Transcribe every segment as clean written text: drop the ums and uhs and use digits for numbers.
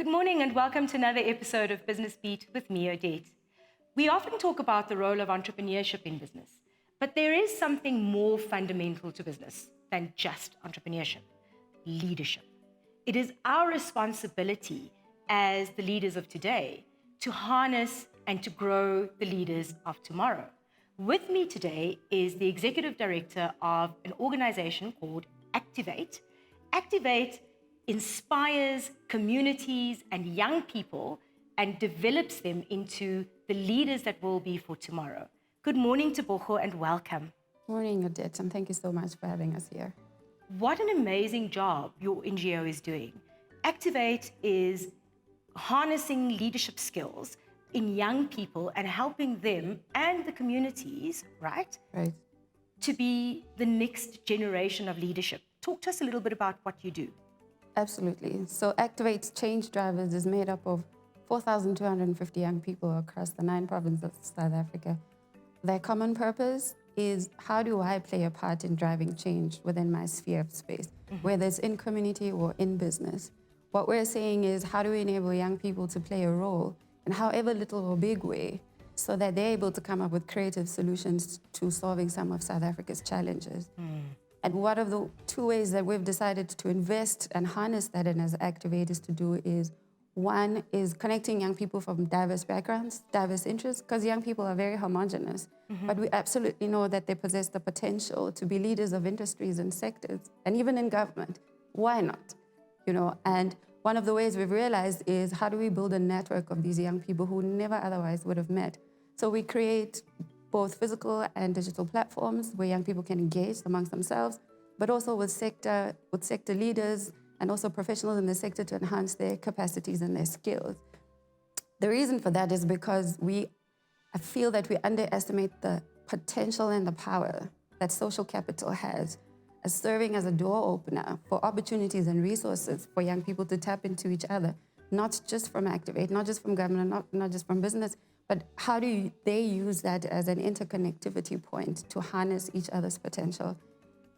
morning and welcome to another episode of Business Beat with me, Odette. We often talk about the role of entrepreneurship in business, but there is something more fundamental to business than just entrepreneurship: leadership. It is our responsibility as the leaders of today to harness and to grow the leaders of tomorrow. With me today is the executive director of an organization called Activate. Activate inspires communities and young people and develops them into the leaders that will be for tomorrow. Good morning, Tebogo, and welcome. Morning, Odette, and thank you so much for having us here. What an amazing job your NGO is doing. Activate is harnessing leadership skills in young people and helping them and the communities, right? Right. To be the next generation of leadership. Talk to us a little bit about what you do. Absolutely. So Activate's Change Drivers is made up of 4,250 young people across the 9 provinces of South Africa. Their common purpose is, how do I play a part in driving change within my sphere of space, whether it's in community or in business? What we're saying is, how do we enable young people to play a role in however little or big way, so that they're able to come up with creative solutions to solving some of South Africa's challenges? And one of the 2 ways that we've decided to invest and harness that in as activators to do is, one is connecting young people from diverse backgrounds, diverse interests, because young people are very homogenous. But we absolutely know that they possess the potential to be leaders of industries and sectors, and even in government. Why not? And one of the ways we've realized is, how do we build a network of these young people who never otherwise would have met? So we create both physical and digital platforms where young people can engage amongst themselves, but also with sector leaders and also professionals in the sector to enhance their capacities and their skills. The reason for that is because I feel that we underestimate the potential and the power that social capital has as serving as a door opener for opportunities and resources for young people to tap into each other, not just from Activate, not just from government, not just from business, but how do they use that as an interconnectivity point to harness each other's potential?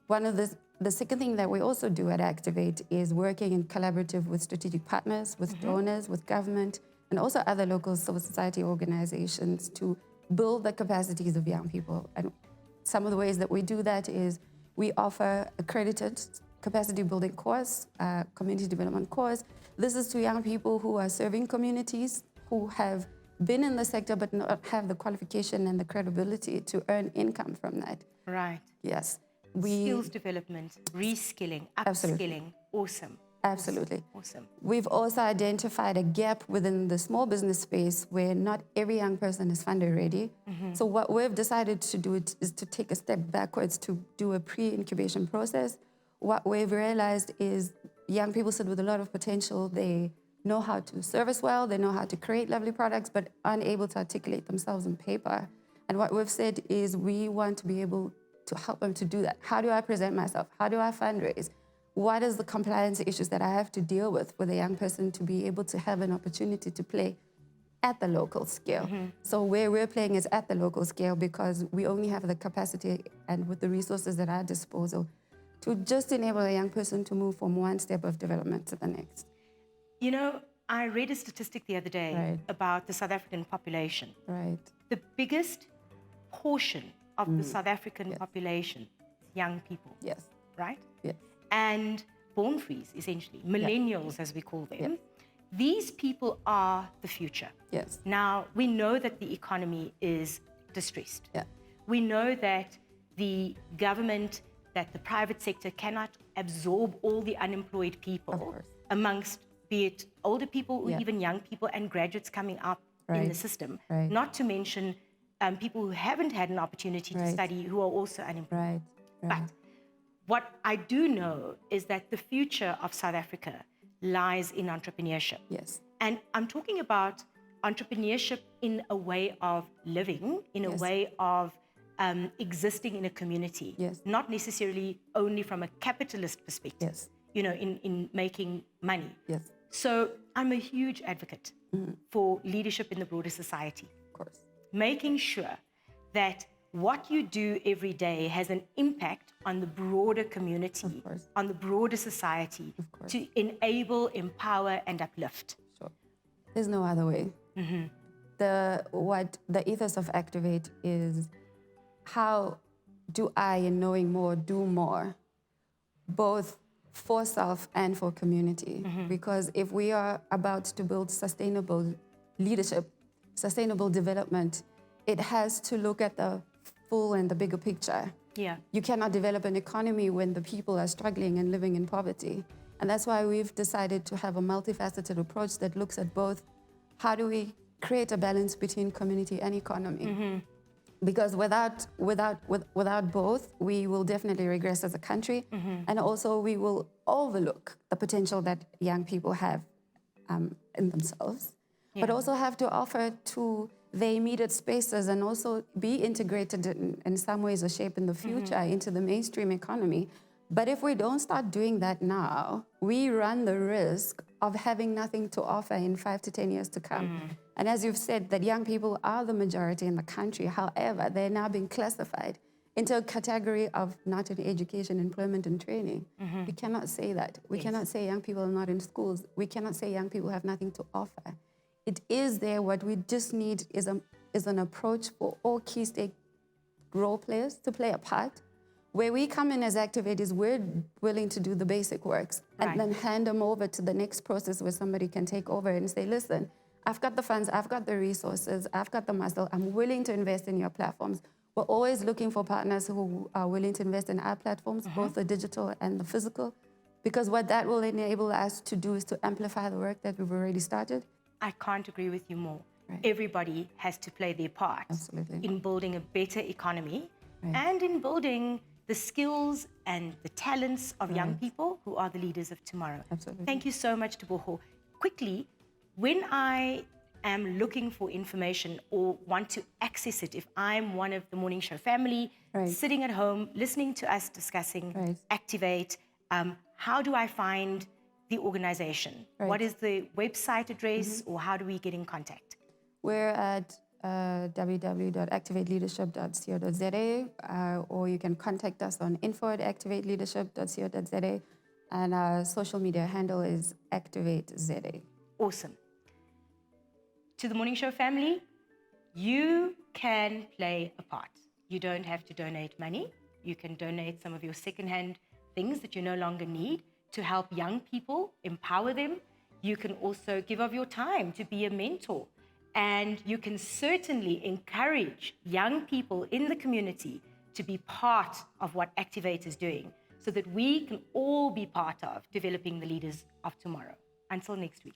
One of the second thing that we also do at Activate is working in collaborative with strategic partners, with donors, with government, and also other local civil society organizations to build the capacities of young people. And some of the ways that we do that is we offer accredited capacity building course, community development course. This is to young people who are serving communities, who have been in the sector but not have the qualification and the credibility to earn income from that. Right. Yes. Skills development, reskilling, upskilling. Absolutely. Awesome. Absolutely. Awesome. We've also identified a gap within the small business space where not every young person is fund ready. So what we've decided to do is to take a step backwards to do a pre-incubation process. What we've realized is young people sit with a lot of potential. They know how to service well, they know how to create lovely products, but unable to articulate themselves on paper. And what we've said is, we want to be able to help them to do that. How do I present myself? How do I fundraise? What is the compliance issues that I have to deal with a young person to be able to have an opportunity to play at the local scale? So where we're playing is at the local scale, because we only have the capacity and with the resources at our disposal to just enable a young person to move from one step of development to the next. I read a statistic the other day Right. about the South African population. Right. The biggest portion of the South African population is young people. Yes. Right? Yes. And born-frees, essentially, millennials as we call them. Yes. These people are the future. Yes. Now, we know that the economy is distressed. Yeah. We know that the government, that the private sector cannot absorb all the unemployed people amongst, be it older people or even young people and graduates coming up in the system. Right. Not to mention people who haven't had an opportunity to study, who are also unemployed. But what I do know is that the future of South Africa lies in entrepreneurship. Yes. And I'm talking about entrepreneurship in a way of living, in a way of existing in a community, not necessarily only from a capitalist perspective, in making money. Yes. So I'm a huge advocate for leadership in the broader society. Of course. Making sure that what you do every day has an impact on the broader community, on the broader society, to enable, empower, and uplift. Sure. There's no other way. What the ethos of Activate is, how do I, in knowing more, do more, both for self and for community? Because if we are about to build sustainable leadership, sustainable development, it has to look at the full and the bigger picture. Yeah. You cannot develop an economy when the people are struggling and living in poverty. And that's why we've decided to have a multifaceted approach that looks at both how do we create a balance between community and economy. Because without both, we will definitely regress as a country. And also we will overlook the potential that young people have in themselves, but also have to offer to their immediate spaces and also be integrated in some ways or shape in the future into the mainstream economy. But if we don't start doing that now, we run the risk of having nothing to offer in 5 to 10 years to come. And as you've said, that young people are the majority in the country. However, they're now being classified into a category of not in education, employment, and training. We cannot say that. We cannot say young people are not in schools. We cannot say young people have nothing to offer. It is there. What we just need is an approach for all key stake role players to play a part. Where we come in as activators, we're willing to do the basic works and then hand them over to the next process where somebody can take over and say, listen, I've got the funds, I've got the resources, I've got the muscle, I'm willing to invest in your platforms. We're always looking for partners who are willing to invest in our platforms, both the digital and the physical, because what that will enable us to do is to amplify the work that we've already started. I can't agree with you more. Everybody has to play their part in building a better economy and in building the skills and the talents of young people who are the leaders of tomorrow. Thank you so much, Tebogo. Quickly, when I am looking for information or want to access it, if I'm one of the Morning Show family, sitting at home, listening to us discussing Activate, how do I find the organization? What is the website address or how do we get in contact? We're at www.activateleadership.co.za, or you can contact us on info@activateleadership.co.za, and our social media handle is ActivateZA. Awesome. To the Morning Show family, you can play a part. You don't have to donate money. You can donate some of your secondhand things that you no longer need to help young people, empower them. You can also give of your time to be a mentor. And you can certainly encourage young people in the community to be part of what Activate is doing so that we can all be part of developing the leaders of tomorrow. Until next week.